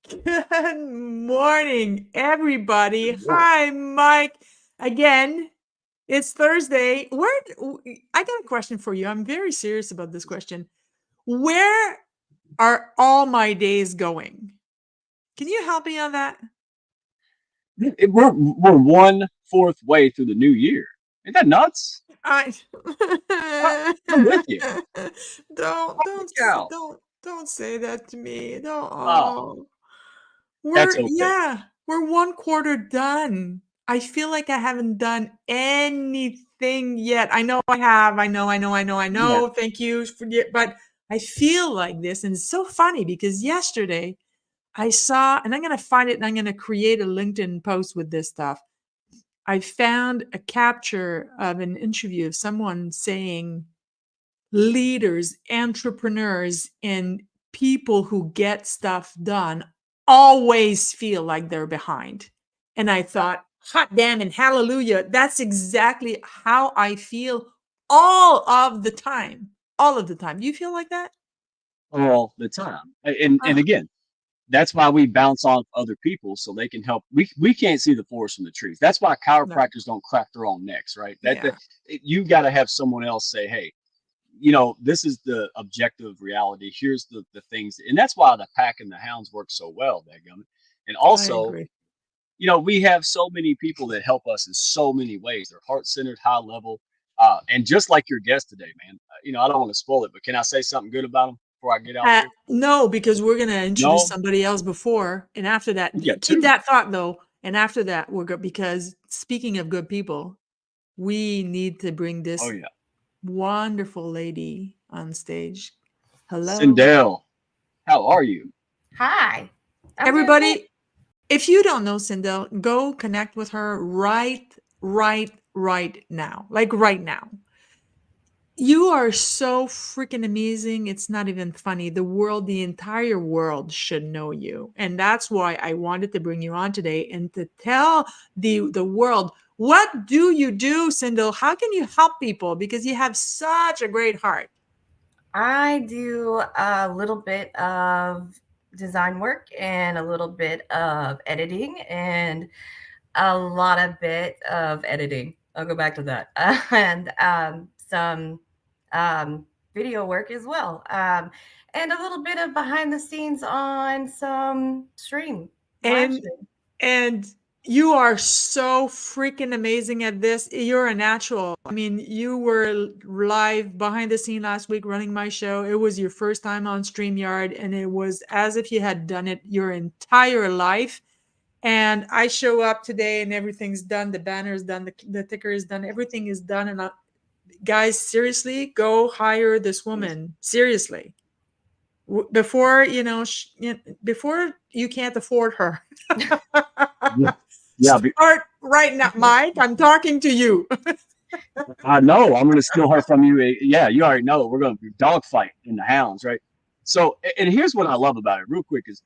Good morning, everybody. Whoa. Hi, Mike. Again, it's Thursday. I got a question for you. I'm very serious about this question. Where are all my days going? Can you help me on that? We're 1/4 way through the new year. Ain't that nuts? I I, I'm with you. don't Holy don't s- cow! don't say that to me. Don't. Oh, Oh. that's okay. We're one quarter done. I feel like I haven't done anything yet. I know I have. I Yeah. know. Thank you but I feel like this, and it's so funny because yesterday I saw, and I'm gonna find it, and I'm gonna create a LinkedIn post with this stuff. I found a capture of an interview of someone saying leaders, entrepreneurs, and people who get stuff done always feel like they're behind. And I thought, hot damn and hallelujah, that's exactly how I feel all of the time. All of the time. You feel like that? All the time. And Ah, again, that's why we bounce off other people so they can help. We can't see the forest from the trees. That's why no. chiropractors don't crack their own necks, right? Yeah. You got to have someone else say, hey, this is the objective reality. Here's the things, and that's why the pack and the hounds work so well, dadgummit. And I also, agree. we have so many people that help us in so many ways. They're heart centered, high level, and just like your guest today, man. I don't want to spoil it, but can I say something good about them before I get off here? No, because we're going to introduce No, somebody else before and after that. you got Keep two. that thought though. And after that, we're good because speaking of good people, we need to bring Oh this yeah, wonderful lady on stage. Hello. Sindel, how are you? Hi, I'm doing great. Everybody, if you don't know Sindel, go connect with her right now. Like right now. You are so freaking amazing. It's not even funny. The entire world should know you. And that's why I wanted to bring you on today and to tell the world, what do you do, Sindel? How can you help people? Because you have such a great heart. I do a little bit of design work and a little bit of editing and a lot of bit of editing. I'll go back to that. And some um, video work as well. And a little bit of behind the scenes on some live And stream. and you are so freaking amazing at this. You're a natural. I mean, you were live behind the scene last week running my show. It was your first time on StreamYard, and it was as if you had done it your entire life. And I show up today, and everything's done. The banner is done. The ticker is done. Everything is done. And guys, seriously, go hire this woman. Seriously, before before you can't afford her. Yeah, yeah. Start right now, Mike. I'm talking to you. I know. I'm going to steal her from you. Yeah, you already know. We're going to dogfight in the hounds, right? So, and here's what I love about it, real quick, is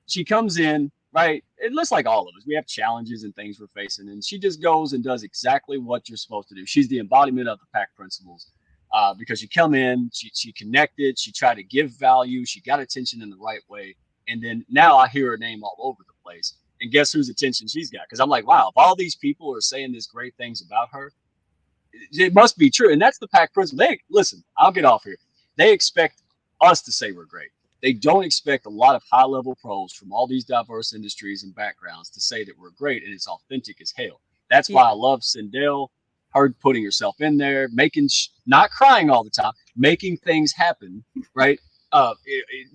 she comes in, right? It looks like all of us. We have challenges and things we're facing, and she just goes and does exactly what you're supposed to do. She's the embodiment of the pack principles. Because you come in, she connected, she tried to give value, she got attention in the right way, and then now I hear her name all over the place. And guess whose attention she's got? Because I'm like, wow, if all these people are saying these great things about her, it must be true. And that's the pack principle. They listen, I'll get off here. They expect us to say we're great. They don't expect a lot of high level pros from all these diverse industries and backgrounds to say that we're great, and it's authentic as hell. That's why Yeah. I love Sindel, her putting herself in there, not crying all the time, making things happen, right?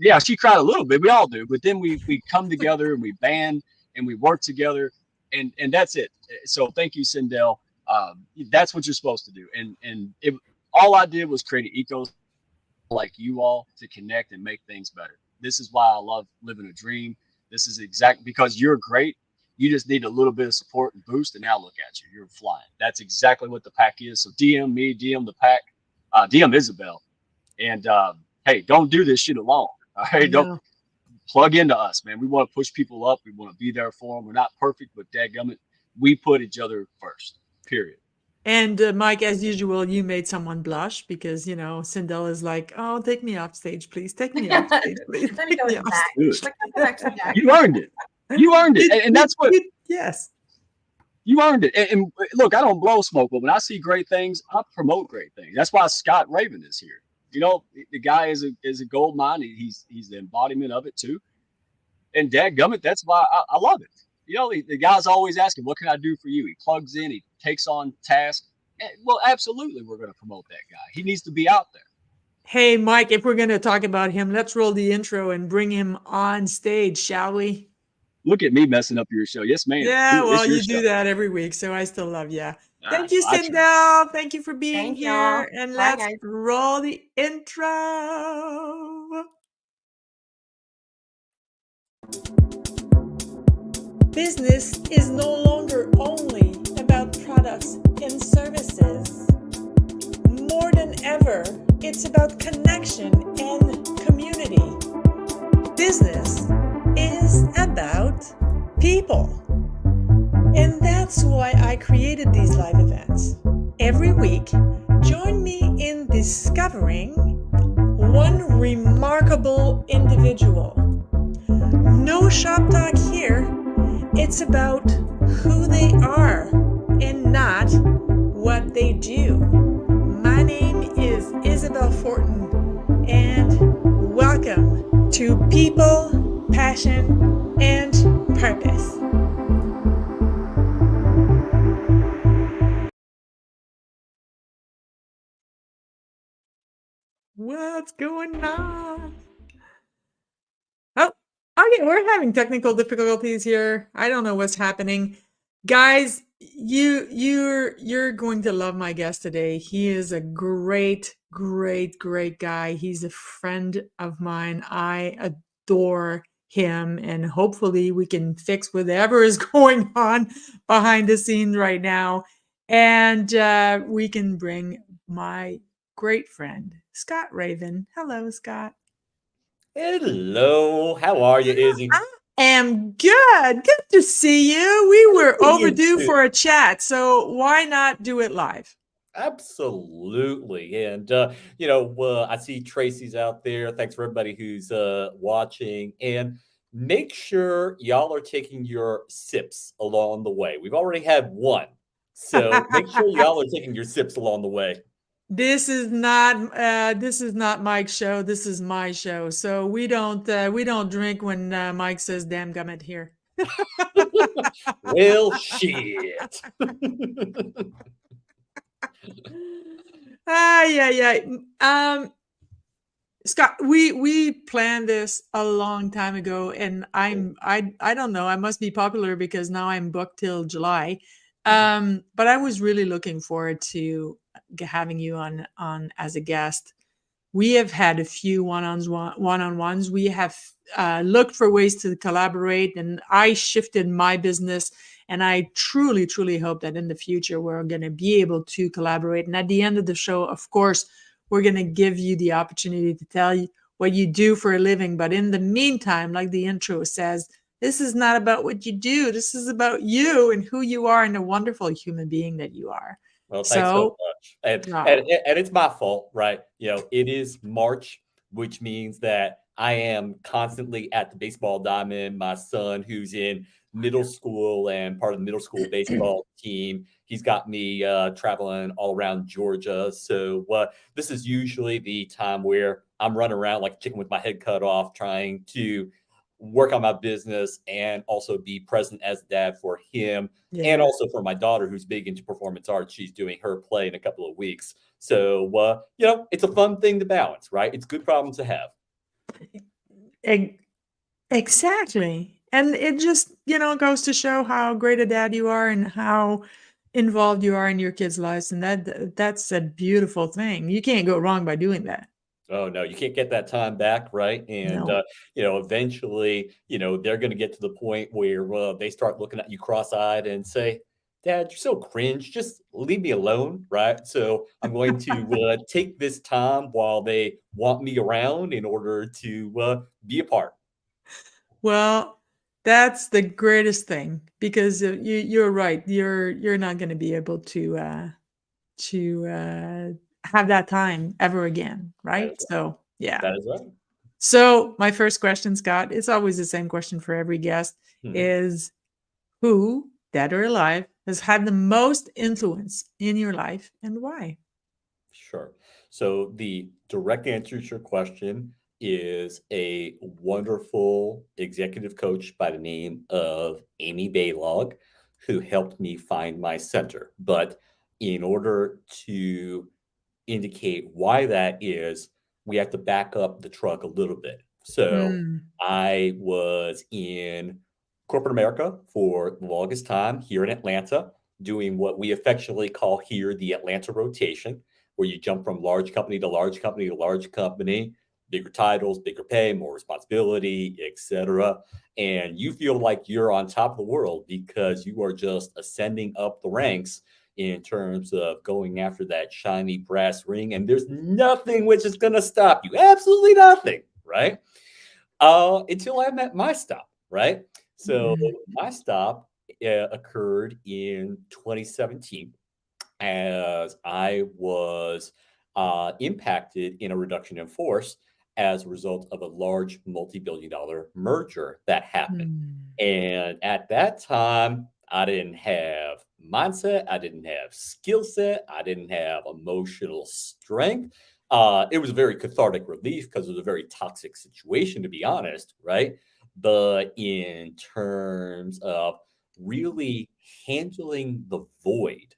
Yeah, she cried a little bit. We all do, but then we come together and we band and we work together, and that's it. So thank you, Sindel. That's what you're supposed to do. And all I did was create an ecosystem like you all to connect and make things better. This is why I love living a dream. This is exactly because you're great. You just need a little bit of support and boost, and now look at you. You're flying. That's exactly what the pack is. So DM me, DM the pack, DM Isabel, and hey, don't do this shit alone. All right, don't No. plug into us, man. We want to push people up. We want to be there for them. We're not perfect, but dadgummit, we put each other first. Period. And Mike, as usual, you made someone blush because Sindel is like, "Oh, take me off stage, please. Take me off stage, please. Let me Take go me in the off back. Good. Like, go back to the back. You earned it. You earned it, and that's what Yes. you earned it. And look, I don't blow smoke, but when I see great things, I promote great things. That's why Scott Raven is here. The guy is a gold mine. He's the embodiment of it too. And dadgummit, that's why I love it. The guy's always asking, "What can I do for you?" He plugs in, he takes on tasks. Well, absolutely, we're going to promote that guy. He needs to be out there. Hey, Mike, if we're going to talk about him, let's roll the intro and bring him on stage, shall we? Look at me messing up your show. Yes, ma'am. Yeah, well, you show. do that every week, so I still love you. Thank you, I try. Sindel. Thank you for being Thank here. y'all. And Bye, let's guys. roll the intro. Business is no longer only about products and services. More than ever, it's about connection and community. Business is about people. And that's why I created these live events. Every week, join me in discovering one remarkable individual. No shop talk here. It's about who they are and not what they do. My name is Isabel Fortin, and welcome to People, Passion, and Purpose. What's going on? Oh, okay, we're having technical difficulties here. I don't know what's happening. Guys, you're going to love my guest today. He is a great guy. He's a friend of mine. I adore him, and hopefully we can fix whatever is going on behind the scenes right now, and we can bring my great friend Scott Raven. Hello, Scott. Hello, how are you, Izzy? I am good. Good to see you. We were You overdue too. for a chat, so why not do it live? Absolutely. And, I see Tracy's out there. Thanks for everybody who's watching. And make sure y'all are taking your sips along the way. We've already had one. So make sure y'all are taking your sips along the way. This is not Mike's show. This is my show. So we don't drink when Mike says "damn gummit" here. Well, shit. Yeah. Scott, we planned this a long time ago, and I don't know. I must be popular because now I'm booked till July. But I was really looking forward to having you on as a guest. We have had a few one-on-ones. We have looked for ways to collaborate, and I shifted my business. And I truly hope that in the future we're going to be able to collaborate. And at the end of the show, of course, we're going to give you the opportunity to tell you what you do for a living. But in the meantime, like the intro says, this is not about what you do. This is about you and who you are and the wonderful human being that you are. Well, thanks so much. And it's my fault, right? It is March, which means that I am constantly at the baseball diamond. My son, who's in middle school and part of the middle school baseball team, he's got me traveling all around Georgia. So this is usually the time where I'm running around like a chicken with my head cut off, trying to work on my business and also be present as dad for him. Yeah. And also for my daughter, who's big into performance arts. She's doing her play in a couple of weeks. So, it's a fun thing to balance, right? It's a good problem to have. Exactly. And it just, goes to show how great a dad you are and how involved you are in your kids' lives. And that's a beautiful thing. You can't go wrong by doing that. Oh, no, you can't get that time back, right? And, No. Eventually, they're going to get to the point where they start looking at you cross-eyed and say, Dad, you're so cringe. Just leave me alone, right? So I'm going to take this time while they want me around in order to be a part. Well, that's the greatest thing because you're right. You're not going to be able to have that time ever again, right? That is So yeah. That is right. So my first question, Scott, it's always the same question for every guest, is who, dead or alive, has had the most influence in your life and why? Sure. So the direct answer to your question is a wonderful executive coach by the name of Amy Baylog, who helped me find my center. But in order to indicate why that is, we have to back up the truck a little bit. So Mm. I was in corporate America for the longest time here in Atlanta, doing what we affectionately call here the Atlanta rotation, where you jump from large company to large company to large company, bigger titles, bigger pay, more responsibility, etc. And you feel like you're on top of the world because you are just ascending up the ranks in terms of going after that shiny brass ring. And there's nothing which is going to stop you. Absolutely nothing, right? Until I met my stop, right? So my stop occurred in 2017 as I was impacted in a reduction in force as a result of a large multi-billion-dollar merger that happened. And at that time, I didn't have mindset, I didn't have skill set, I didn't have emotional strength. It was a very cathartic relief because it was a very toxic situation, to be honest, right? But in terms of really handling the void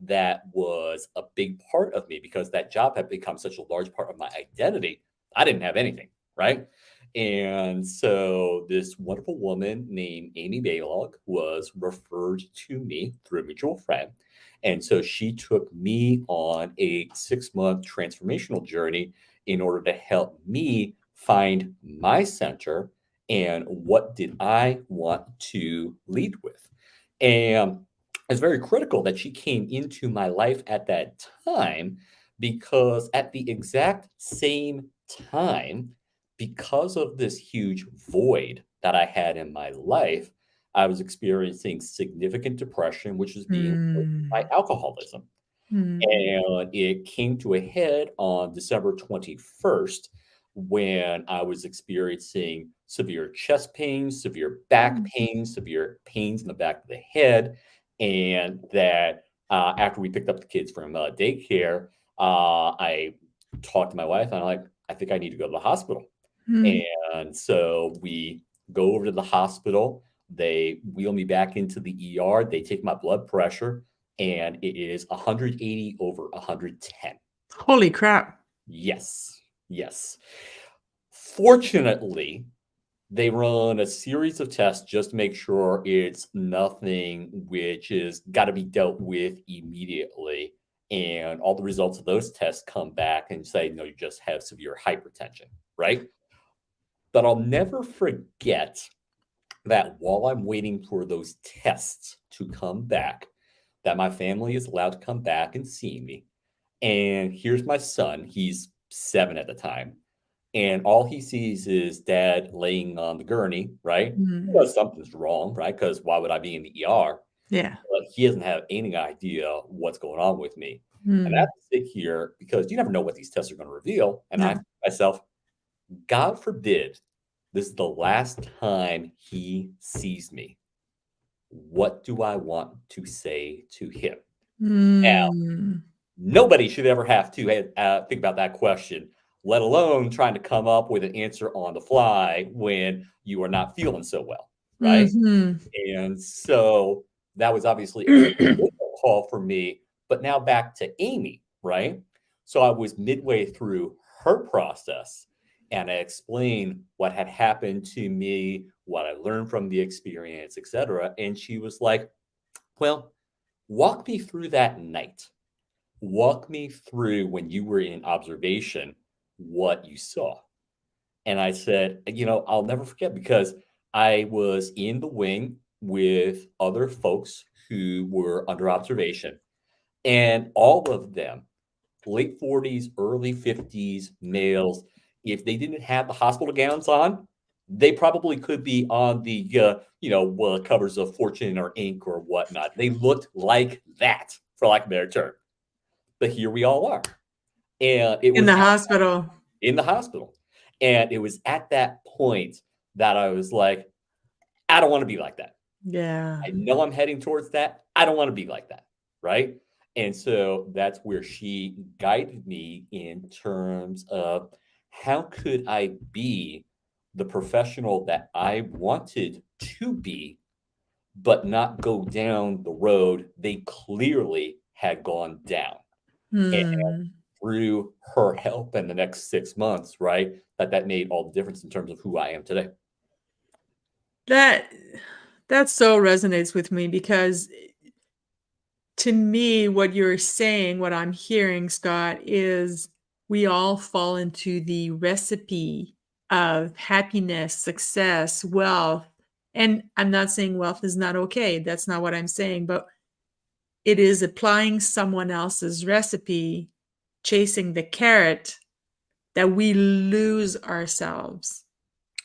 that was a big part of me because that job had become such a large part of my identity, I didn't have anything, right? And so this wonderful woman named Amy Baylog was referred to me through a mutual friend. And so she took me on a 6-month transformational journey in order to help me find my center and what did I want to lead with. And it's very critical that she came into my life at that time because at the exact same time, because of this huge void that I had in my life, I was experiencing significant depression, which was being caused by alcoholism. And it came to a head on December 21st when I was experiencing severe chest pain, severe back pain, severe pains in the back of the head. And that after we picked up the kids from daycare, I talked to my wife and I'm like, I think I need to go to the hospital. And so we go over to the hospital. They wheel me back into the ER. They take my blood pressure and it is 180 over 110. Holy crap. Yes. Yes. Fortunately, they run a series of tests just to make sure it's nothing which is got to be dealt with immediately. And all the results of those tests come back and say, no, you just have severe hypertension, right? But I'll never forget that while I'm waiting for those tests to come back, that my family is allowed to come back and see me. And here's my son. He's 7 at the time. And all he sees is dad laying on the gurney, right? Because something's wrong, right? Because why would I be in the ER? Yeah. But he doesn't have any idea what's going on with me. And I have to sit here because you never know what these tests are going to reveal. And I myself, God forbid, this is the last time he sees me. What do I want to say to him? Now, nobody should ever have to think about that question, let alone trying to come up with an answer on the fly when you are not feeling so well, right? And so that was obviously a call for me. But now back to Amy, right? So I was midway through her process and I explained what had happened to me, what I learned from the experience, etc. And she was like, well, walk me through that night. Walk me through when you were in observation, what you saw. And I said, I'll never forget because I was in the wing with other folks who were under observation. And all of them, late 40s, early 50s males, if they didn't have the hospital gowns on, they probably could be on the, covers of Fortune or Inc. or whatnot. They looked like that, for lack of a better term. but here we all are. And it In was the hospital. in the hospital. And it was at that point that I was like, I don't want to be like that. Yeah. I know I'm heading towards that. I don't want to be like that. Right. And so that's where she guided me in terms of how could I be the professional that I wanted to be, but not go down the road they clearly had gone down. And Hmm. through her help in the next 6 months, right, that made all the difference in terms of who I am today. That so resonates with me because to me, what you're saying, what I'm hearing, Scott, is we all fall into the recipe of happiness, success, wealth. And I'm not saying wealth is not okay. That's not what I'm saying, but it is applying someone else's recipe, chasing the carrot, that we lose ourselves.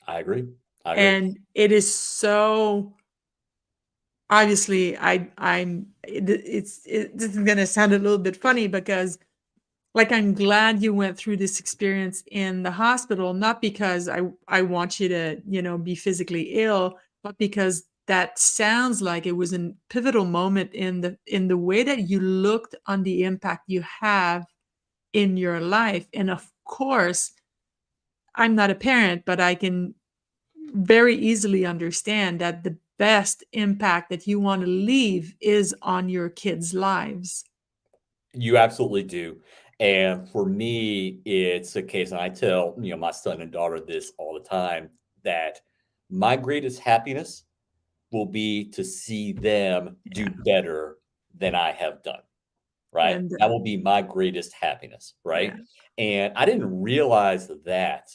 I agree. And it is so obviously this is going to sound a little bit funny because like I'm glad you went through this experience in the hospital, not because I want you to, be physically ill, but because that sounds like it was a pivotal moment in the way that you looked on the impact you have in your life. And of course, I'm not a parent, but I can very easily understand that the best impact that you want to leave is on your kids' lives. You absolutely do. And for me, it's a case, and I tell, my son and daughter this all the time, that my greatest happiness will be to see them do better than I have done. Right. And That will be my greatest happiness. Right. yeah. And I didn't realize that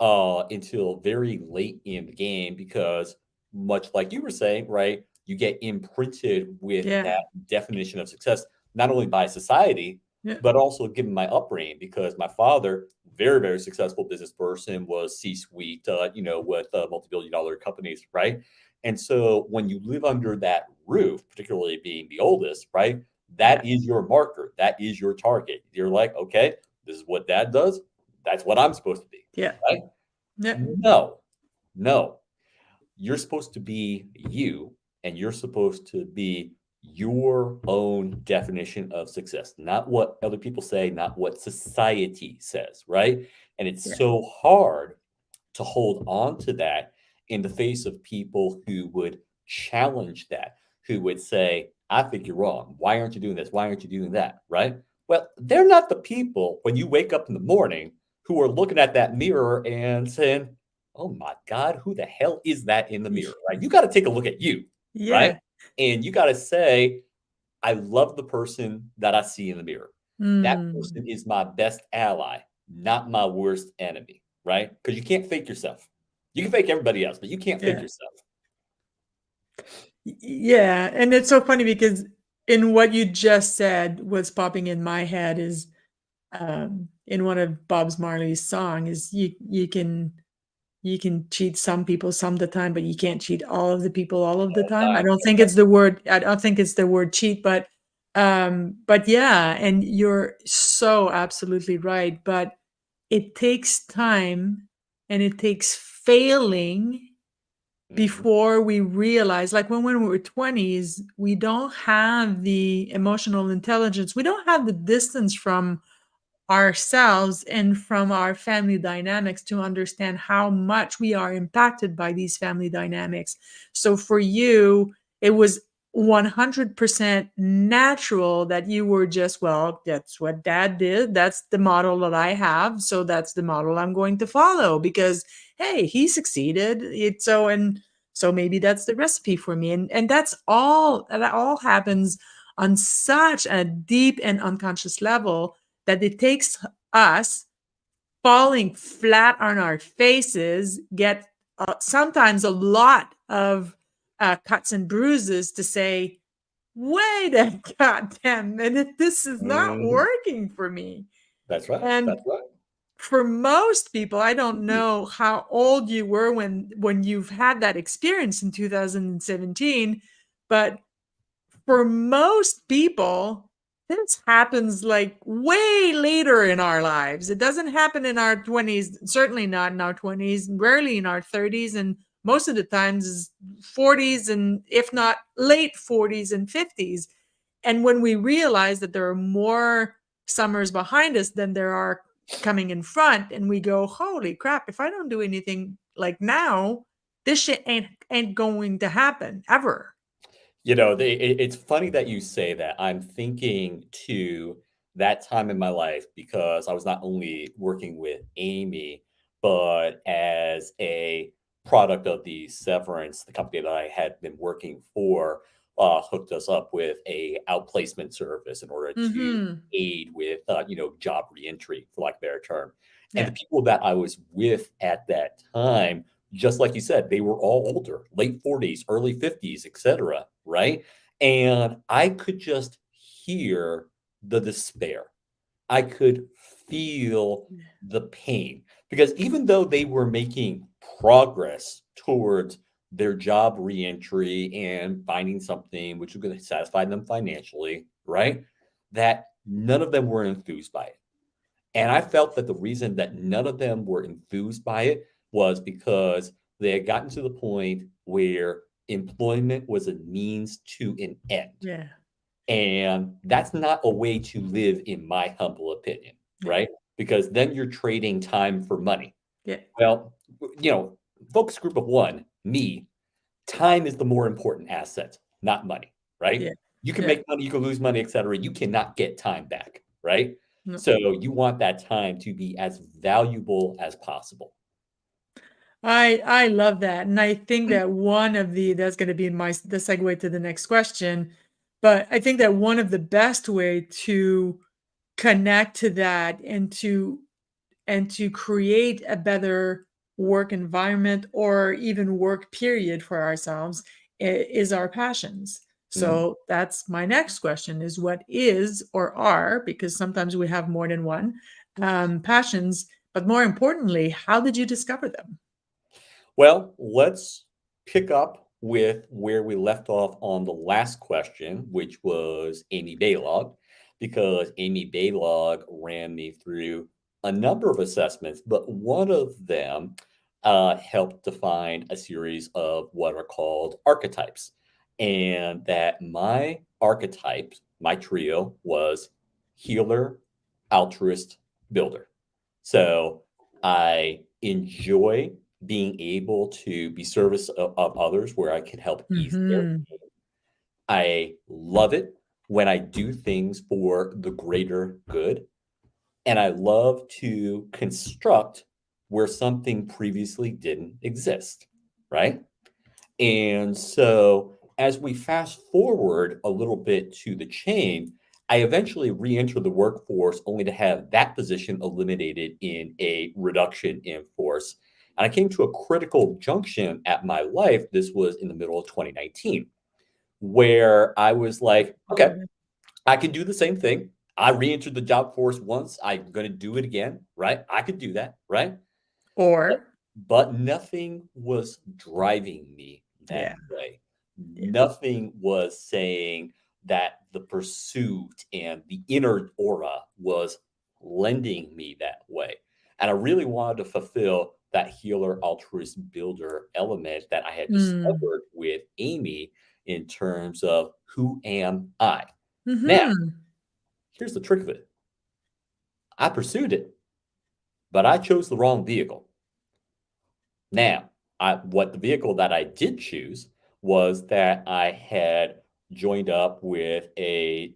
until very late in the game, because much like you were saying, right, you get imprinted with Yeah. that definition of success, not only by society, Yeah. but also given my upbringing, because my father, very, very successful business person, was C-suite, with multi-billion-dollar companies, right? And so when you live under that roof, particularly being the oldest, right, that is your marker. That is your target. You're like, okay, this is what dad does. That's what I'm supposed to be. Yeah. Right? Yeah. No. You're supposed to be you, and you're supposed to be your own definition of success, not what other people say, not what society says, right? And it's so hard to hold on to that in the face of people who would challenge that, who would say, I think you're wrong. Why aren't you doing this? Why aren't you doing that? Right? Well, they're not the people when you wake up in the morning who are looking at that mirror and saying, oh my God, who the hell is that in the mirror? Right? You got to take a look at you. Yeah. Right? And you got to say, I love the person that I see in the mirror. That person is my best ally, not my worst enemy. Right? Because you can't fake yourself. You can fake everybody else, but you can't fake yourself. Yeah. And it's so funny because in what you just said, what's popping in my head is in one of Bob Marley's song is you can cheat some people some of the time, but you can't cheat all of the people all of the time. I don't think it's the word cheat, but yeah, and you're so absolutely right. But it takes time and it takes failing before we realize, like when we were 20s, we don't have the emotional intelligence. We don't have the distance from ourselves and from our family dynamics to understand how much we are impacted by these family dynamics. So for you, it was 100% natural that you were just, well, that's what dad did. That's the model that I have. So that's the model I'm going to follow because, hey, he succeeded. So maybe that's the recipe for me. And that all happens on such a deep and unconscious level that it takes us falling flat on our faces, get sometimes a lot of cuts and bruises to say, wait a goddamn minute, this is not working for me. That's right. And that's right. For most people, I don't know how old you were when you've had that experience in 2017, but for most people, this happens like way later in our lives. It doesn't happen in our 20s, certainly not in our 20s, rarely in our 30s, and most of the times is 40s, and if not late 40s and 50s. And when we realize that there are more summers behind us than there are coming in front, and we go, holy crap, if I don't do anything like now, this shit ain't going to happen ever. It's funny that you say that. I'm thinking to that time in my life because I was not only working with Amy, but as a product of the Severance, the company that I had been working for, hooked us up with a outplacement service in order to aid with, job reentry, for lack of a better term. And the people that I was with at that time, just like you said, they were all older, late 40s, early 50s, etc. Right. And I could just hear the despair. I could feel the pain because even though they were making progress towards their job reentry and finding something which was going to satisfy them financially, right, that none of them were enthused by it. And I felt that the reason that none of them were enthused by it was because they had gotten to the point where employment was a means to an end. Yeah. And that's not a way to live, in my humble opinion, right? Because then you're trading time for money. Yeah. Well, focus group of one, me, time is the more important asset, not money, right? Yeah. You can make money, you can lose money, etc. You cannot get time back, right? No. So you want that time to be as valuable as possible. I love that. And I think that that's going to be the segue to the next question. But I think that one of the best way to connect to that and to create a better work environment or even work period for ourselves is our passions. So that's my next question is what is or are, because sometimes we have more than one, passions, but more importantly, how did you discover them? Well, let's pick up with where we left off on the last question, which was Amy Balog, because Amy Balog ran me through a number of assessments, but one of them helped define a series of what are called archetypes. And that my archetype, my trio, was healer, altruist, builder. So I enjoy being able to be service of others where I can help ease their pain. I love it when I do things for the greater good. And I love to construct where something previously didn't exist, right? And so as we fast forward a little bit to the chain, I eventually re-entered the workforce only to have that position eliminated in a reduction in force. And I came to a critical junction at my life. This was in the middle of 2019, where I was like, okay, I can do the same thing. I re-entered the job force once. I'm going to do it again, right? I could do that, right? But nothing was driving me that way. Nothing was saying that the pursuit and the inner aura was lending me that way. And I really wanted to fulfill that healer, altruist, builder element that I had discovered with Amy in terms of who am I? Now, here's the trick of it. I pursued it, but I chose the wrong vehicle. Now, what the vehicle that I did choose was that I had joined up with a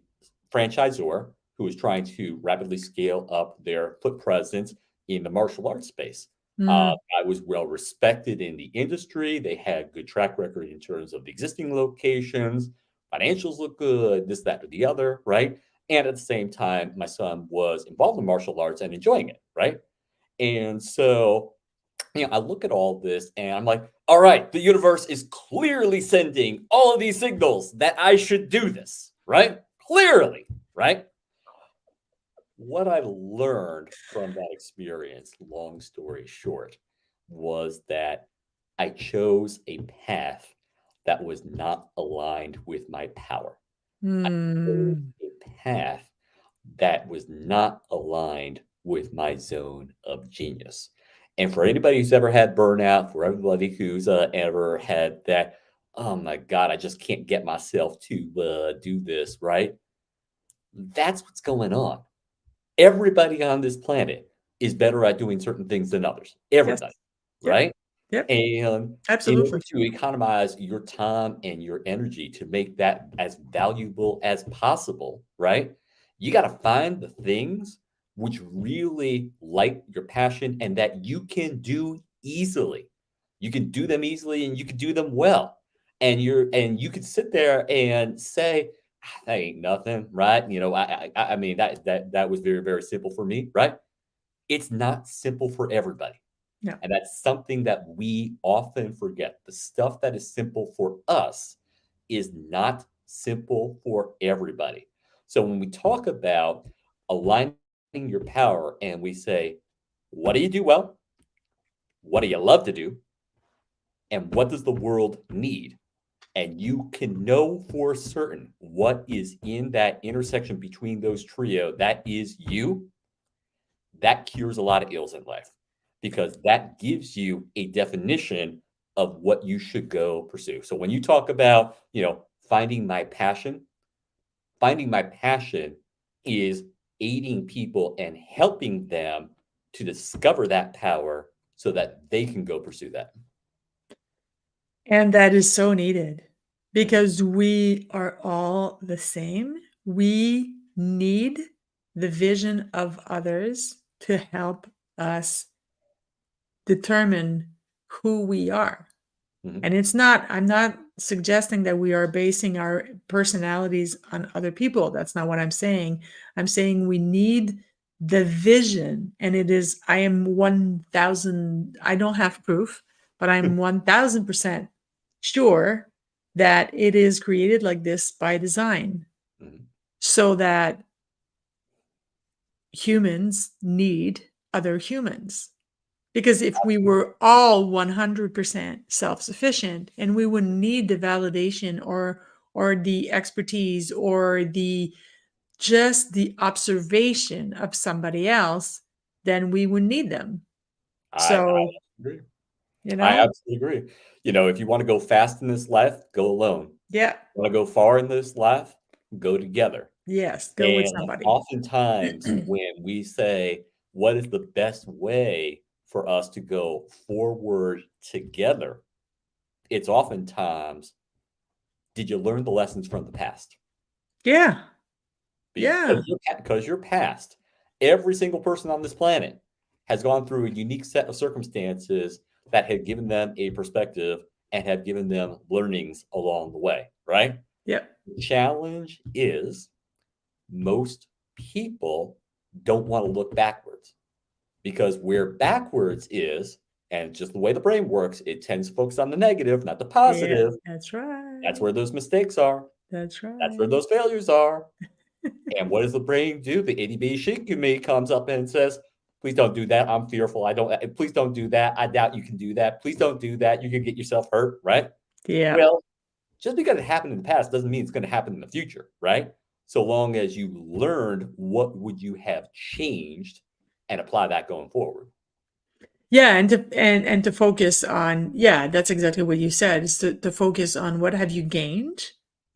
franchisor who was trying to rapidly scale up their foot presence in the martial arts space. I was well respected in the industry. They had good track record in terms of the existing locations. Financials look good, this, that, or the other, right? And at the same time, my son was involved in martial arts and enjoying it, right? And so I look at all this and I'm like, all right, the universe is clearly sending all of these signals that I should do this, right? Clearly, right? What I learned from that experience, long story short, was that I chose a path that was not aligned with my power. I chose a path that was not aligned with my zone of genius. And for anybody who's ever had burnout, for everybody who's ever had that, oh my God, I just can't get myself to do this, right? That's what's going on. Everybody on this planet is better at doing certain things than others. Everybody, Yep. right? Yep. And in Absolutely. order to economize your time and your energy to make that as valuable as possible, right? You got to find the things which really light your passion and that you can do easily. You can do them easily and you can do them well. And you could sit there and say, that ain't nothing, right? You know, I mean that was very, very simple for me, right? It's not simple for everybody. No. And that's something that we often forget. The stuff that is simple for us is not simple for everybody. So when we talk about aligning your power and we say, what do you do well? What do you love to do? And what does the world need? And you can know for certain what is in that intersection between those trio, that is you, that cures a lot of ills in life because that gives you a definition of what you should go pursue. So when you talk about, finding my passion is aiding people and helping them to discover that power so that they can go pursue that. And that is so needed because we are all the same. We need the vision of others to help us determine who we are. Mhm. And I'm not suggesting that we are basing our personalities on other people. That's not what I'm saying. I'm saying we need the vision. And I am 1,000, I don't have proof, but I'm 1,000% sure that it is created like this by design Mhm. so that humans need other humans. Because if we were all 100% self-sufficient and we wouldn't need the validation or the expertise or just the observation of somebody else, then we would need them. I agree. I absolutely agree. If you want to go fast in this life, go alone. Yeah. Want to go far in this life, go together. Yes, go with And somebody. oftentimes when we say, what is the best way for us to go forward together? It's oftentimes, did you learn the lessons from the past? Yeah. Yeah. Because your past, every single person on this planet has gone through a unique set of circumstances that have given them a perspective and have given them learnings along the way, right? Yep. The challenge is most people don't want to look backwards because where backwards is, and just the way the brain works, it tends to focus on the negative, not the positive. Yeah, that's right. That's where those mistakes are. That's right. That's where those failures are. And what does the brain do? The itty-bitty shikigami comes up and says, please don't do that. I'm fearful. Please don't do that. I doubt you can do that. Please don't do that. You can get yourself hurt, right? Yeah. Well, just because it happened in the past doesn't mean it's going to happen in the future, right? So long as you learned what would you have changed and apply that going forward. Yeah, and to focus on, yeah, that's exactly what you said, is to focus on what have you gained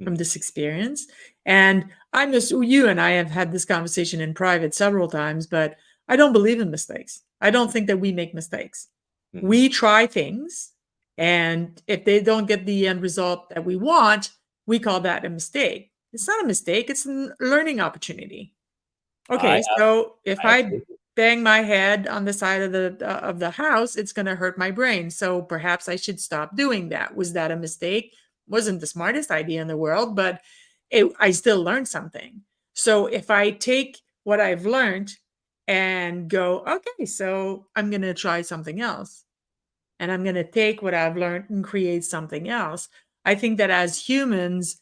from this experience. And you and I have had this conversation in private several times, but I don't believe in mistakes. I don't think that we make mistakes. Mhm. We try things, and if they don't get the end result that we want, we call that a mistake. It's not a mistake, it's a learning opportunity. Okay, so if I bang my head on the side of the house, it's going to hurt my brain. So perhaps I should stop doing that. Was that a mistake? Wasn't the smartest idea in the world, but I still learned something. So if I take what I've learned and go, okay, so I'm going to try something else, and I'm going to take what I've learned and create something else. I think that as humans,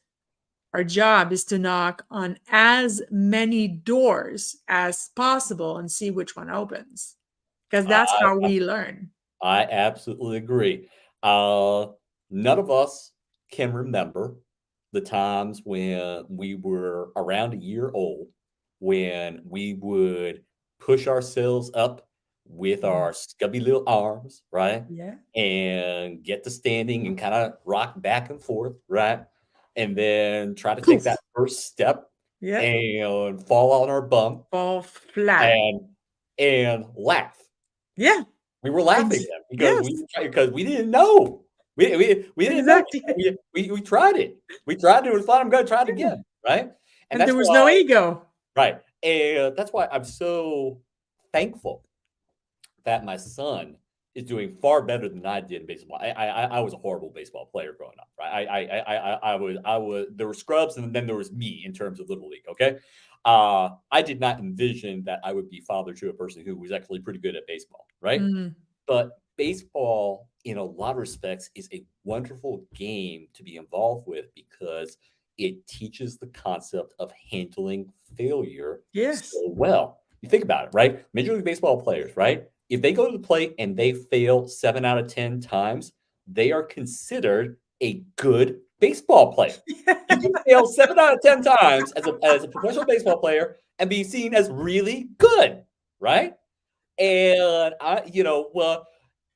our job is to knock on as many doors as possible and see which one opens, because that's how we learn. I absolutely agree. None of us can remember the times when we were around a year old, when we would push ourselves up with our scubby little arms, right? Yeah. And get to standing and kind of rock back and forth, right? And then try to take Poof. that first step Yeah. and fall on our bum Fall flat. and laugh. Yeah. We were laughing Ex- then because yes. because we didn't know. We didn't Exactly. know. We tried it. We tried it. We thought I'm going to try it again, right? And that's there was no why, ego. right? And that's why I'm so thankful that my son is doing far better than I did in baseball. I was a horrible baseball player growing up, right? I was there were scrubs and then there was me in terms of Little League. Okay. I did not envision that I would be father to a person who was actually pretty good at baseball, right? Mm. But baseball, in a lot of respects, is a wonderful game to be involved with because it teaches the concept of handling failure Yes. so well. You think about it, right? Major League Baseball players, right? If they go to the plate and they fail 7 out of 10 times, they are considered a good baseball player. You can fail 7 out of 10 times as a professional baseball player and be seen as really good, right? And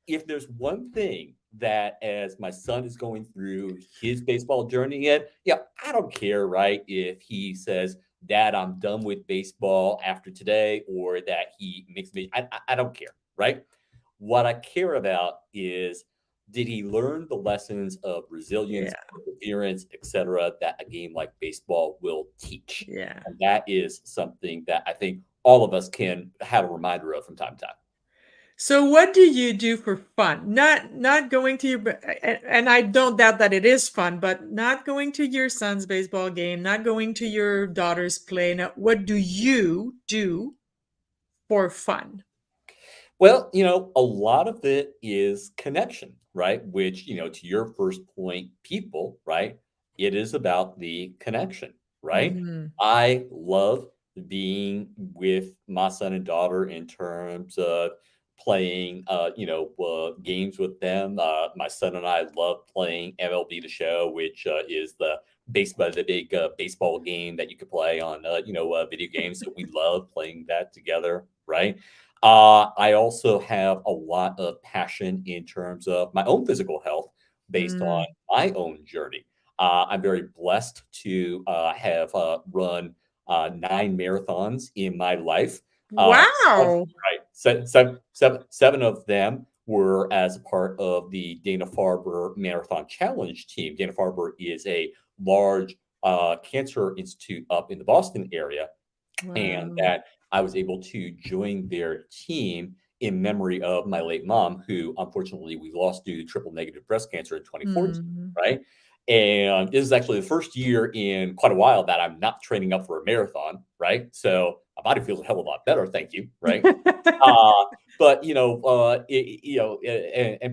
if there's one thing that as my son is going through his baseball journey I don't care, right? If he says, Dad, I'm done with baseball after today, or that he makes me, I don't care, right? What I care about is, did he learn the lessons of resilience, perseverance, etc., that a game like baseball will teach? Yeah. And that is something that I think all of us can have a reminder of from time to time. So what do you do for fun? Not going to your and I don't doubt that it is fun, but not going to your son's baseball game, not going to your daughter's play. Now, what do you do for fun? Well, a lot of it is connection, right? Which, to your first point, people, right? It is about the connection, right? Mhm. I love being with my son and daughter in terms of playing, games with them. My son and I love playing MLB The Show, which is the big baseball game that you could play on, video games. So we love playing that together, right? I also have a lot of passion in terms of my own physical health based on my own journey. I'm very blessed to have run 9 marathons in my life. Wow. Right. Seven of them were as a part of the Dana-Farber Marathon Challenge team. Dana-Farber is a large cancer institute up in the Boston area. And Wow. that I was able to join their team in memory of my late mom, who unfortunately we lost due to triple negative breast cancer in 2014, Mhm. right? And this is actually the first year in quite a while that I'm not training up for a marathon, right? So my body feels a hell of a lot better, thank you, right? But and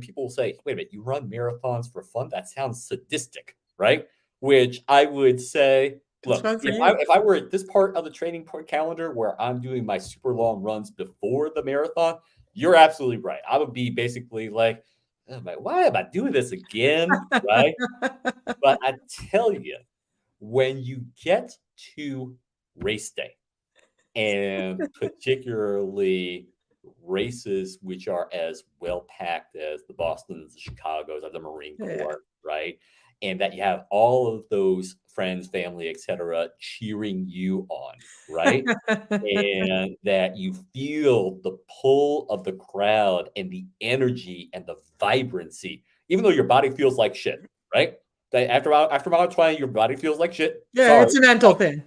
people will say, "Wait a minute, you run marathons for fun? That sounds sadistic, right?" Which I would say, It's look, fun for if you. I were at this part of the training calendar where I'm doing my super long runs before the marathon, you're absolutely right. I would be basically like, oh my, why am I doing this again? Right? But I tell you, when you get to race day, and particularly races which are as well packed as the Bostons, the Chicagos, or the Marine Yeah. Corps, right? And that you have all of those friends, family, etc., cheering you on, right? And that you feel the pull of the crowd and the energy and the vibrancy, even though your body feels like shit, right? That after about 20, your body feels like shit. Yeah, Sorry, it's a mental thing.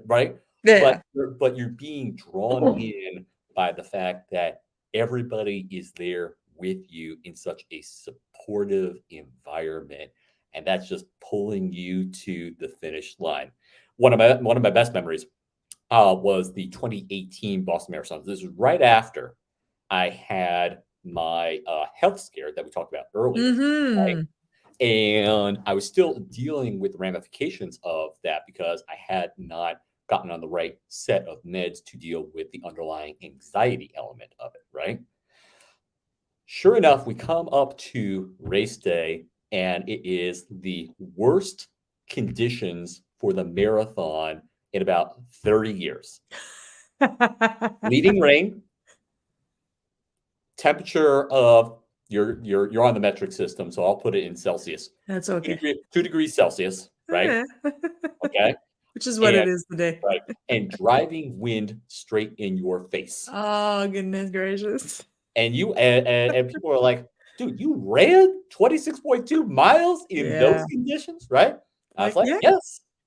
right? Yeah. But you're being drawn in by the fact that everybody is there with you in such a supportive environment, and that's just pulling you to the finish line. One of my best memories was the 2018 Boston Marathon. This was right after I had my health scare that we talked about earlier. Right? Mhm. And I was still dealing with the ramifications of that because I had not gotten on the right set of meds to deal with the underlying anxiety element of it, right? Sure enough, we come up to race day, and it is the worst conditions for the marathon in about 30 years. Leading rain, temperature of you're on the metric system, so I'll put it in Celsius. That's okay. 2 degrees Celsius, right? Okay. Which is what it is today. Right. And driving wind straight in your face. Oh, goodness gracious. And and people are like, dude, you ran 26.2 miles in those conditions, right? I was like,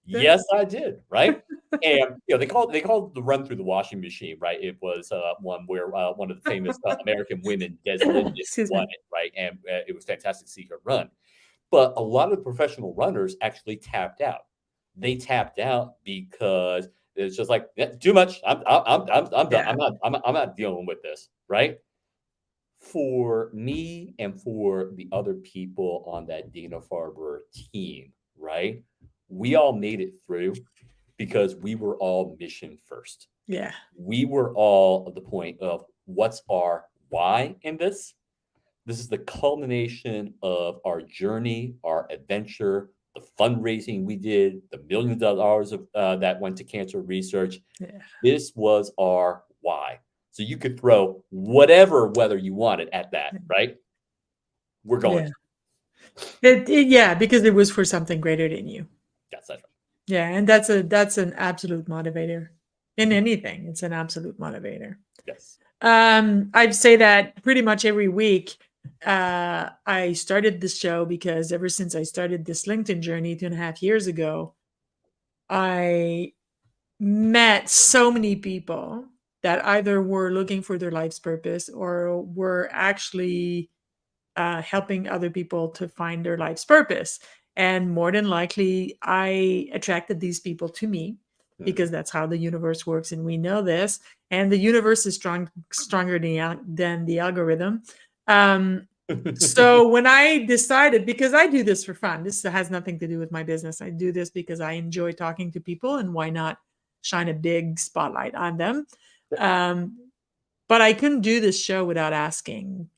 yes, I did, right? And they called the run through the washing machine, right? It was one where one of the famous American women, Des Linden, won it, right? And it was fantastic to see her run. But a lot of the professional runners actually tapped out. They tapped out because it's just like too much. I'm done. I'm not dealing with this, right? For me and for the other people on that Dana-Farber team, right? We all made it through because we were all mission first. Yeah. We were all at the point of what's our why in this? This is the culmination of our journey, our adventure, the fundraising we did, the millions of dollars that went to cancer research. Yeah. This was our why. So you could throw whatever weather you wanted at that, right? We're going. Yeah, because it was for something greater than you. That's right. Yeah, and that's an absolute motivator in anything. It's an absolute motivator. Yes. I'd say that pretty much every week. I started this show because ever since I started this LinkedIn journey 2.5 years ago, I met so many people that either were looking for their life's purpose or were actually helping other people to find their life's purpose. And more than likely, I attracted these people to me because that's how the universe works. And we know this. And the universe is stronger than the algorithm. So when I decided, because I do this for fun, this has nothing to do with my business. I do this because I enjoy talking to people, and why not shine a big spotlight on them? But I couldn't do this show without asking,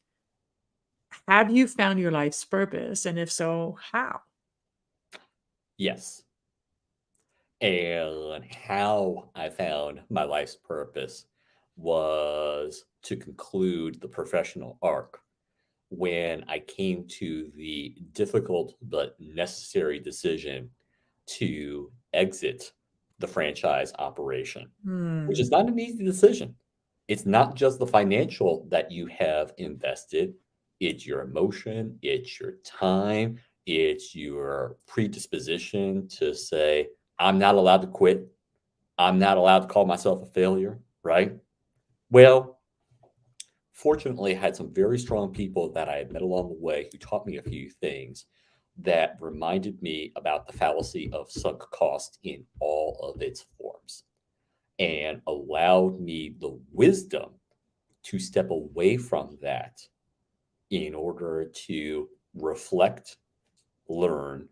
have you found your life's purpose? And if so, how? Yes. And how I found my life's purpose was to conclude the professional arc when I came to the difficult but necessary decision to exit the franchise operation, which is not an easy decision. It's not just the financial that you have invested. It's your emotion, it's your time, it's your predisposition to say, I'm not allowed to quit. I'm not allowed to call myself a failure, right? Well, fortunately, I had some very strong people that I had met along the way who taught me a few things that reminded me about the fallacy of sunk cost in all of its forms and allowed me the wisdom to step away from that in order to reflect, learn,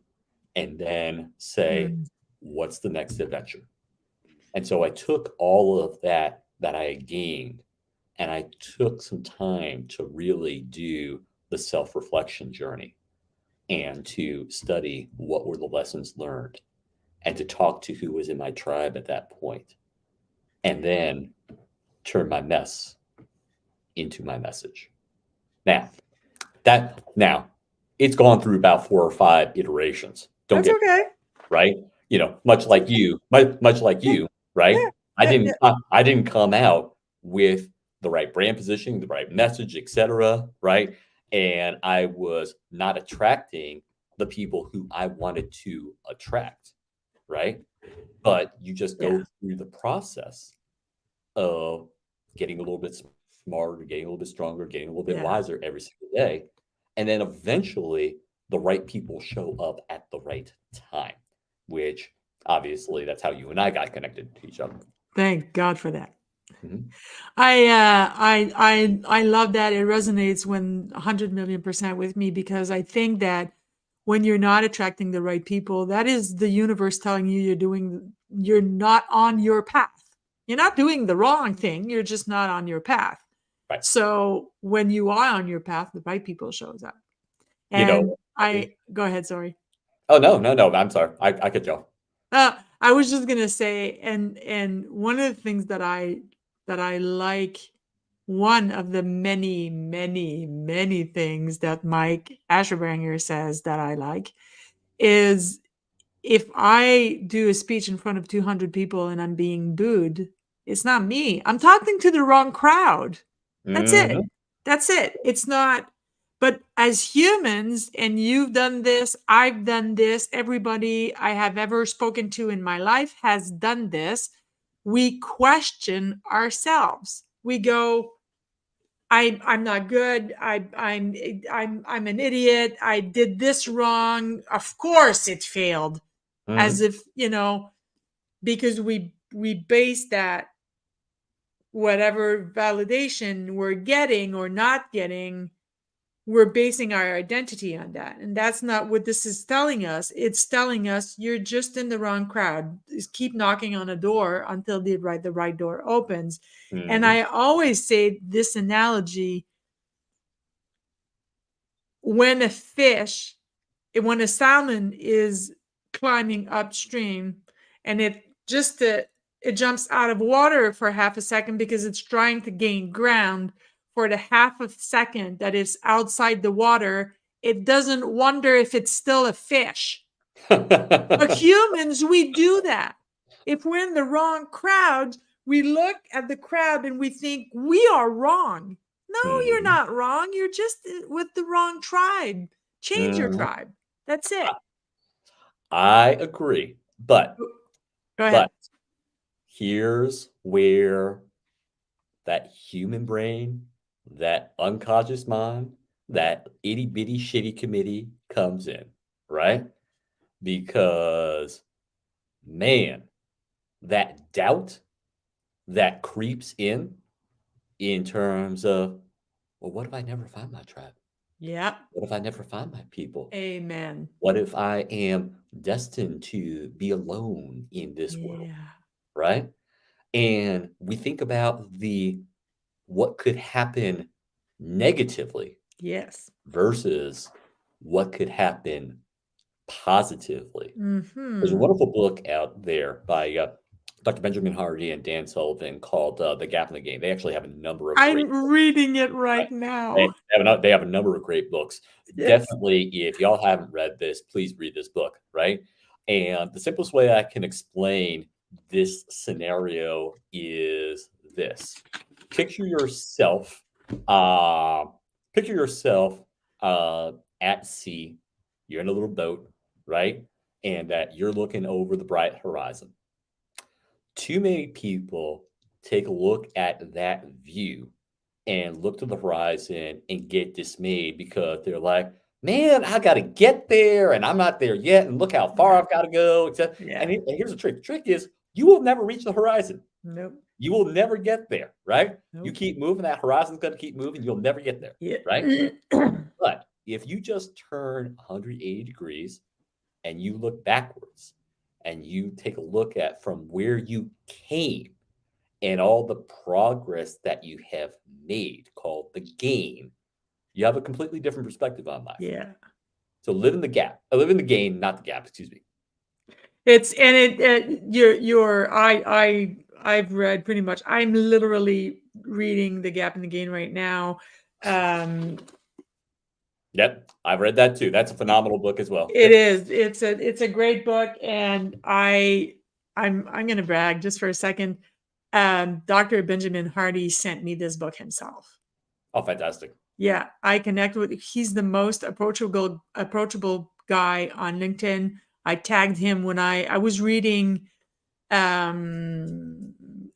and then say, what's the next adventure? And so I took all of that I had gained, and I took some time to really do the self-reflection journey and to study what were the lessons learned and to talk to who was in my tribe at that point, and then turn my mess into my message. Now, it's gone through about 4 or 5 iterations. That's okay. Right? Much like you, right? Yeah. I didn't come out with the right brand positioning, the right message, etc. Right? And I was not attracting the people who I wanted to attract. Right? But you just go through the process of getting a little bit smarter, getting a little bit stronger, getting a little bit wiser every single day. And then eventually the right people show up at the right time, which obviously that's how you and I got connected to each other. Thank God for that. Mm-hmm. I love that. It resonates 100 million% with me, because I think that when you're not attracting the right people, that is the universe telling you you're not on your path. You're not doing the wrong thing. You're just not on your path. Right. So when you are on your path, the right people shows up. And go ahead. Sorry. Oh, no. I'm sorry. I could go. I was just gonna say, and one of the things that I like, one of the many, many, many things that Mike Asherbanger says that I like is, if I do a speech in front of 200 people and I'm being booed, it's not me. I'm talking to the wrong crowd. That's it. Mhm. That's it. It's not. But as humans, and you've done this, I've done this, everybody I have ever spoken to in my life has done this. We question ourselves. We go, I'm not good. I'm an idiot. I did this wrong. Of course it failed. As Mhm. if, because we base that, whatever validation we're getting or not getting, we're basing our identity on that. And that's not what this is telling us. It's telling us you're just in the wrong crowd. Just keep knocking on a door until the right door opens. And Mhm. I always say this analogy: when when a salmon is climbing upstream, and it jumps out of water for half a second because it's trying to gain ground, for the half a second that it's outside the water, it doesn't wonder if it's still a fish. But humans, we do that. If we're in the wrong crowd, we look at the crowd and we think we are wrong. No, you're Mhm. not wrong. You're just with the wrong tribe. Change your Mhm. tribe. That's it. I agree, but Go ahead. here's where that human brain, that unconscious mind, that itty bitty shitty committee comes in, right? Because, man, that doubt that creeps in terms of, well, what if I never find my tribe? Yeah. What if I never find my people? Amen. What if I am destined to be alone in this world, Yeah. right? And we think about what could happen negatively Yes. versus what could happen positively. There's a Mm-hmm. wonderful book out there by Dr. Benjamin Hardy and Dan Sullivan called The Gap in the Game. They actually have a number of great I'm reading it right They now. they have a number of great books. Yes. Definitely, if y'all haven't read this, please read this book, right? And the simplest way I can explain this scenario is this. Picture yourself, uh, picture yourself at sea. You're in a little boat, right? And that you're looking over the bright horizon. Too many people take a look at that view and look to the horizon and get dismayed because they're like, man, I got to get there and I'm not there yet. And look how far Yeah. I've got to go. Yeah. And here's the trick. The trick is you will never reach the horizon. Nope. You will never get there, right? You Nope. keep moving, that horizon's going to keep moving. You'll never get there, Yeah. right? But if you just turn 180 degrees and you look backwards and you take a look at from where you came and all the progress that you have made, called the gain, you have a completely different perspective on life. Yeah. So live in the gap. Live in the gain, not the gap. Excuse me. It's and I've read pretty much. I'm literally reading The Gap in the Gain right now. Yep, I've read that too. That's a phenomenal book as well. It is. It's a great book, and I'm going to brag just for a second. Dr. Benjamin Hardy sent me this book himself. Oh, fantastic. Yeah, I connect with. He's the most approachable guy on LinkedIn. I tagged him when I was reading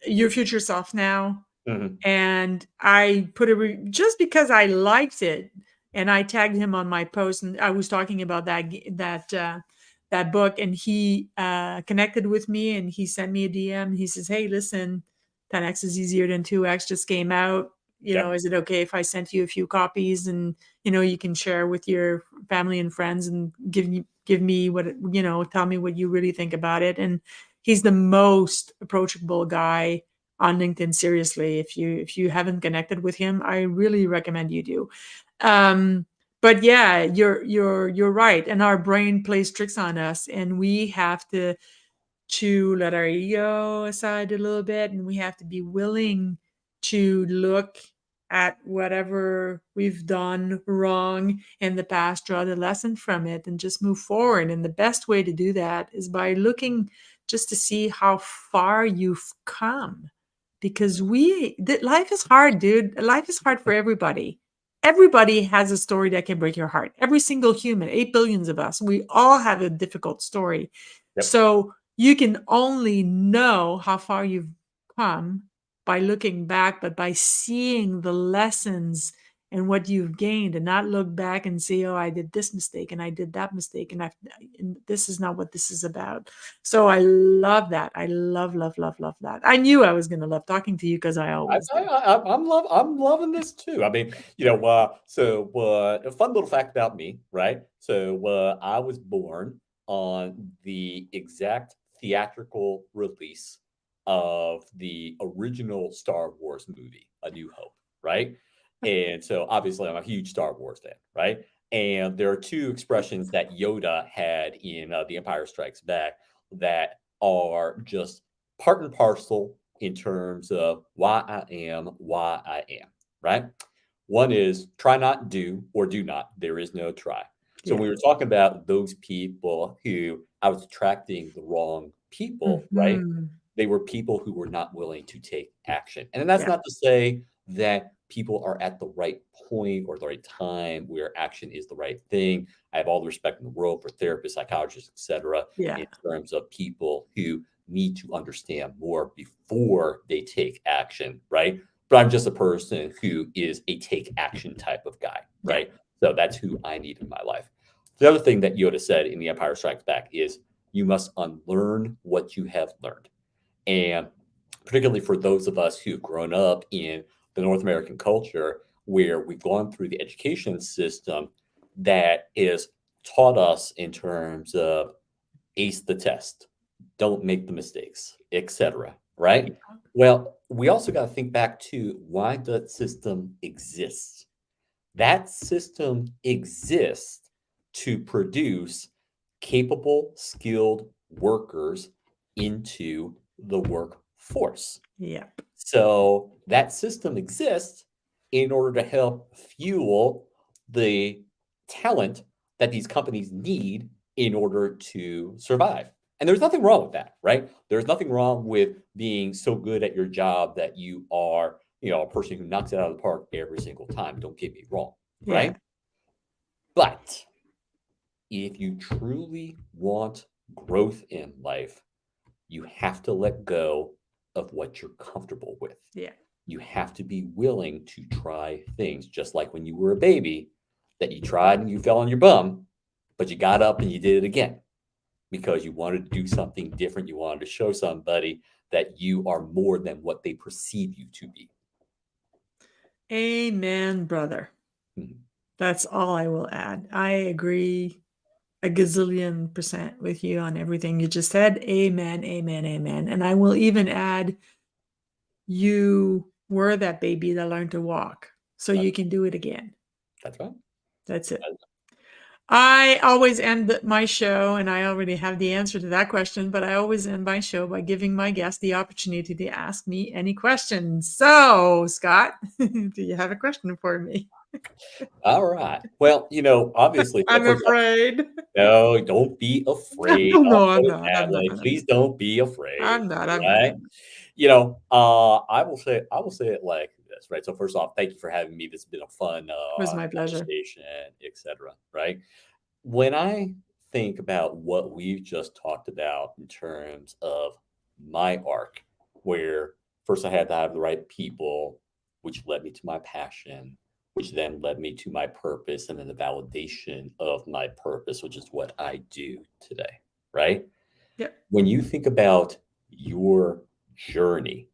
Your Future Self Now, Mhm. and I put it just because I liked it, and I tagged him on my post, and I was talking about that book, and he connected with me, and he sent me a DM. He says, "Hey, listen, 10x is easier than 2x just came out. Yep. Is it okay if I sent you a few copies, and you can share with your family and friends, and give me what tell me what you really think about it." And he's the most approachable guy on LinkedIn. Seriously, if you haven't connected with him, I really recommend you do. But But yeah, you're right. And our brain plays tricks on us, and we have to let our ego aside a little bit, and we have to be willing to look at whatever we've done wrong in the past, draw the lesson from it, and just move forward. And the best way to do that is by looking just to see how far you've come. Because life is hard, dude. Life is hard for everybody. Everybody has a story that can break your heart. Every single human, 8 billions of us, we all have a difficult story. Yep. So you can only know how far you've come by looking back, but by seeing the lessons and what you've gained, and not look back and say, oh, I did this mistake and I did that mistake, and this is not what this is about. So I love that. I love that. I knew I was going to love talking to you, because I always do. I'm loving this too. I mean, so a fun little fact about me, right? So I was born on the exact theatrical release of the original Star Wars movie, A New Hope, right? And so obviously I'm a huge Star Wars fan, right? And there are two expressions that Yoda had in The Empire Strikes Back that are just part and parcel in terms of why I am, right? One is try not, do, or do not. There is no try. So we were talking about those people who I was attracting the wrong people, right? They were people who were not willing to take action. And that's not to say that people are at the right point or the right time where action is the right thing. I have all the respect in the world for therapists, psychologists, etc. In terms of people who need to understand more before they take action, right? But I'm just a person who is a take action type of guy, right? So that's who I need in my life. The other thing that Yoda said in The Empire Strikes Back is you must unlearn what you have learned. And particularly for those of us who've grown up in the North American culture, where we've gone through the education system that is taught us in terms of ace the test, don't make the mistakes, etc. Right? Well, we also got to think back to why that system exists. That system exists to produce capable, skilled workers into the workforce. So that system exists in order to help fuel the talent that these companies need in order to survive. And there's nothing wrong with that, right? There's nothing wrong with being so good at your job that you are, a person who knocks it out of the park every single time. Don't get me wrong, right? But if you truly want growth in life, you have to let go of what you're comfortable with. You have to be willing to try things, just like when you were a baby, that you tried and you fell on your bum, but you got up and you did it again because you wanted to do something different. You wanted to show somebody that you are more than what they perceive you to be. Amen, brother. That's all I will add. I agree a gazillion % with you on everything you just said. Amen, amen, amen. And I will even add, you were that baby that learned to walk, so you can do it again. That's right. That's it. I always end my show, and I already have the answer to that question, but I always end my show by giving my guest the opportunity to ask me any questions. So, Scott, do you have a question for me? All right. Well, obviously, I'm afraid. No, don't be afraid. No, I'm not. Please don't be afraid. I'm not. Right? I will say it like this, right? So first off, thank you for having me. This has been a fun it was my pleasure. Conversation, etc. Right? When I think about what we've just talked about in terms of my arc, where first I had to have the right people, which led me to my passion, which then led me to my purpose, and then the validation of my purpose, which is what I do today, right? When you think about your journey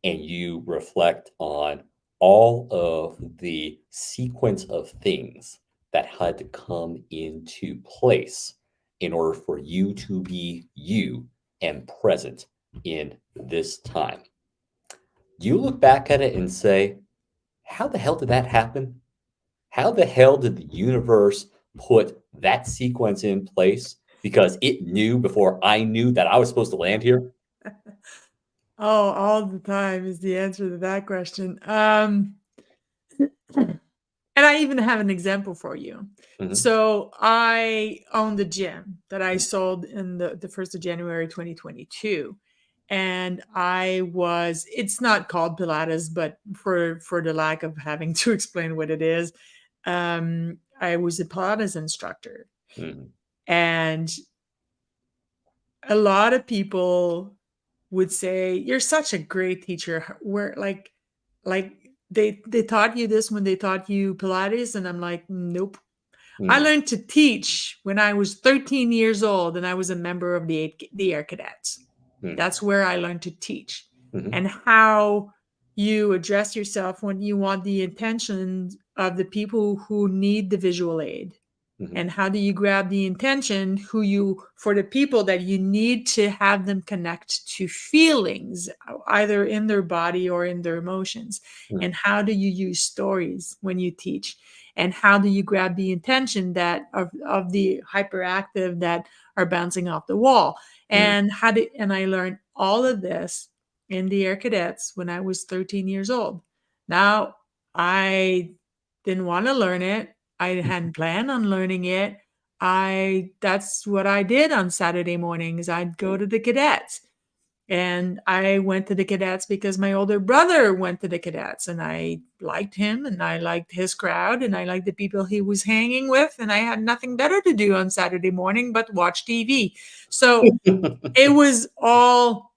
and you reflect on all of the sequence of things that had to come into place in order for you to be you and present in this time, you look back at it and say, how the hell did that happen? how the hell did the universe put that sequence in place? Because it knew before I knew that I was supposed to land here. Oh, all the time is the answer to that question. And I even have an example for you. Mhm. So I owned a gym that I sold in the 1st of January 2022. And it's not called Pilates, but for the lack of having to explain what it is, I was a Pilates instructor. Mhm. And a lot of people would say, "You're such a great teacher." Where like they taught you this when they taught you Pilates, and I'm like, nope. I Mhm. learned to teach when I was 13 years old, and I was a member of the Air Cadets. Mhm. That's where I learned to teach, Mhm. and how you address yourself when you want the intention of the people who need the visual aid. Mhm. And how do you grab the intention for the people that you need to have them connect to feelings, either in their body or in their emotions? Mhm. And how do you use stories when you teach? And how do you grab the intention that of the hyperactive that are bouncing off the wall? Mhm. And I learned all of this in the Air Cadets when I was 13 years old. Now, I didn't want to learn it. I hadn't planned on learning it. That's what I did on Saturday mornings. I'd go to the cadets. And I went to the cadets because my older brother went to the cadets, and I liked him, and I liked his crowd, and I liked the people he was hanging with, and I had nothing better to do on Saturday morning but watch TV. So it was all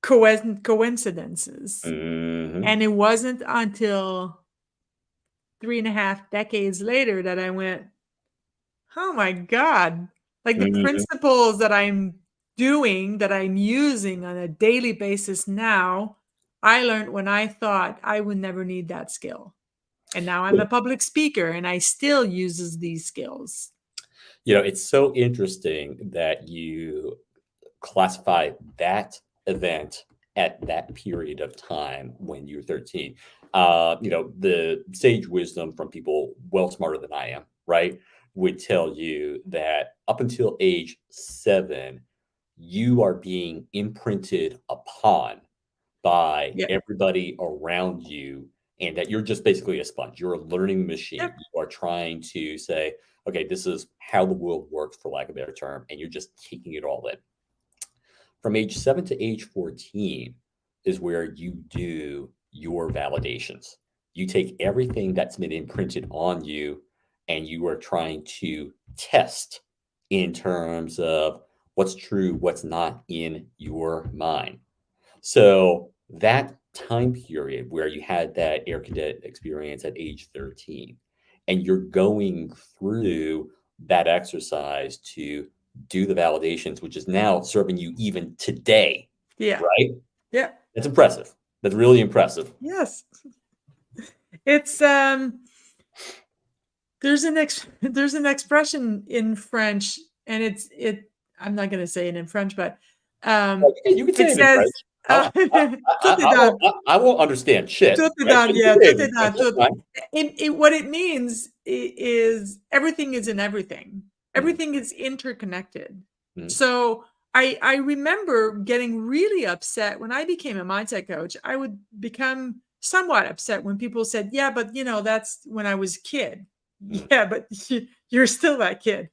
coincidences. Mhm. And it wasn't until 3.5 decades later that I went, oh my God, like the Mhm. principles that I'm doing, that I'm using on a daily basis now, I learned when I thought I would never need that skill. And now I'm a public speaker and I still uses these skills. It's so interesting that you classify that event at that period of time when you were 13. The sage wisdom from people well smarter than I am, right, would tell you that up until age 7, you are being imprinted upon by Yeah. everybody around you, and that you're just basically a sponge. You're a learning machine. Yep. You are trying to say, okay, this is how the world works, for lack of a better term, and you're just taking it all in. From age 7 to age 14 is where you do your validations. You take everything that's been imprinted on you and you are trying to test in terms of what's true, what's not in your mind. So that time period where you had that Air Cadet experience at age 13, and you're going through that exercise to do the validations, which is now serving you even today, Yeah. right? Yeah. That's impressive. That's really impressive. Yes. It's there's an expression in French, and I'm not going to say it in French, but You can say it it in says French. tout est dans, I won't understand shit, tout est right? dans, But you yeah, can say tout it est in dans, French. That's tout. fine. What it means is everything is in everything. Mhm. Everything is interconnected. Mhm. So I remember getting really upset when I became a mindset coach. I would become somewhat upset when people said, "Yeah, but that's when I was a kid." Mhm. Yeah, but you're still that kid.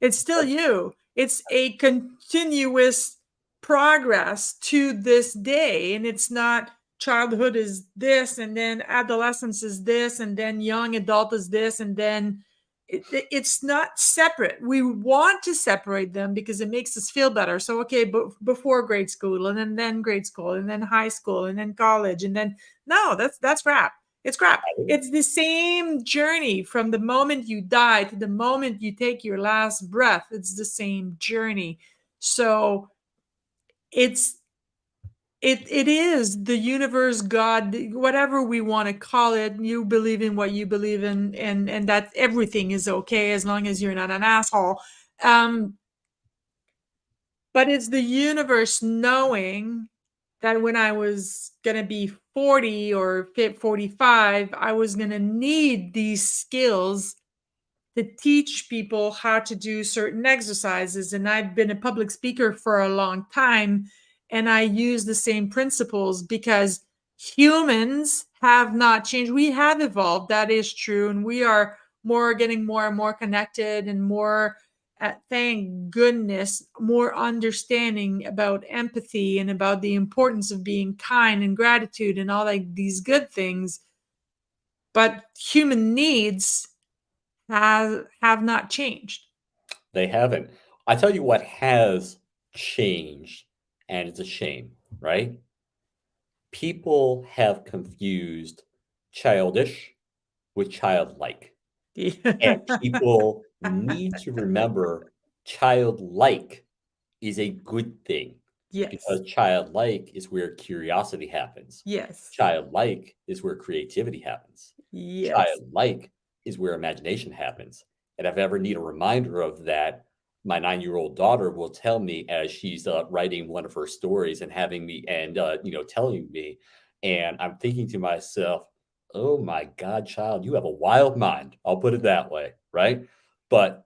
It's still you. It's a continuous progress to this day, and it's not childhood is this, and then adolescence is this, and then young adult is this, and then it's not separate. We want to separate them because it makes us feel better. So okay, but before grade school, and then grade school, and then high school, and then college, and then no, that's crap. It's crap. It's the same journey from the moment you die to the moment you take your last breath. It's the same journey. So it is the universe, God, whatever we want to call it. You believe in what you believe in, and that everything is okay as long as you're not an asshole. But it's the universe knowing that when I was going to be 40 or 45, I was going to need these skills to teach people how to do certain exercises. And I've been a public speaker for a long time, and I use the same principles because humans have not changed. We have evolved. That is true. And we are getting more and more connected and more, thank goodness, more understanding about empathy and about the importance of being kind and gratitude and all like these good things. But human needs have not changed. They haven't. I tell you what has changed, and it's a shame, right? People have confused childish with childlike. And people need to remember childlike is a good thing. Yes. Because childlike is where curiosity happens. Yes. Childlike is where creativity happens. Yes. Childlike is where imagination happens. And if I ever need a reminder of that, my 9-year-old daughter will tell me as she's writing one of her stories and having me and telling me, and I'm thinking to myself, oh my God, child, you have a wild mind. I'll put it that way, right? But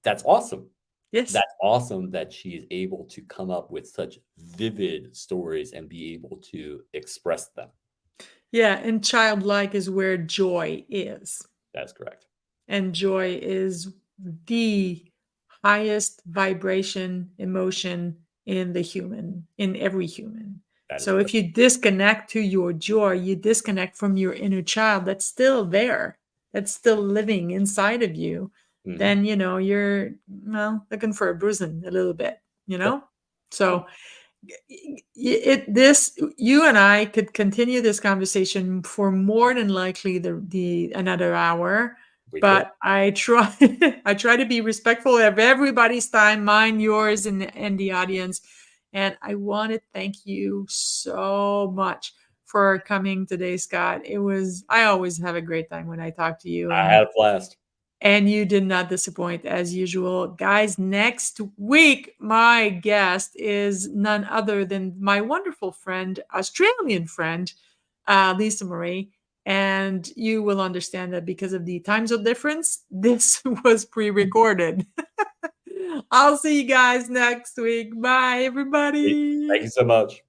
that's awesome. Yes. That's awesome that she is able to come up with such vivid stories and be able to express them. Yeah, and childlike is where joy is. That's correct. And joy is the highest vibration emotion in every human. So if you disconnect to your joy, you disconnect from your inner child that's still there, that's still living inside of you. Mm-hmm. Then, you're looking for a bruising a little bit, So you and I could continue this conversation for more than likely the another hour. But I try to be respectful of everybody's time, mine, yours, and the audience. And I want to thank you so much for coming today, Scott. I always have a great time when I talk to you. I had a blast. And you did not disappoint as usual. Guys, next week, my guest is none other than my wonderful friend, Australian friend, Lisa Marie. And you will understand that because of the time zone difference, this was pre-recorded. I'll see you guys next week. Bye, everybody. Thank you so much.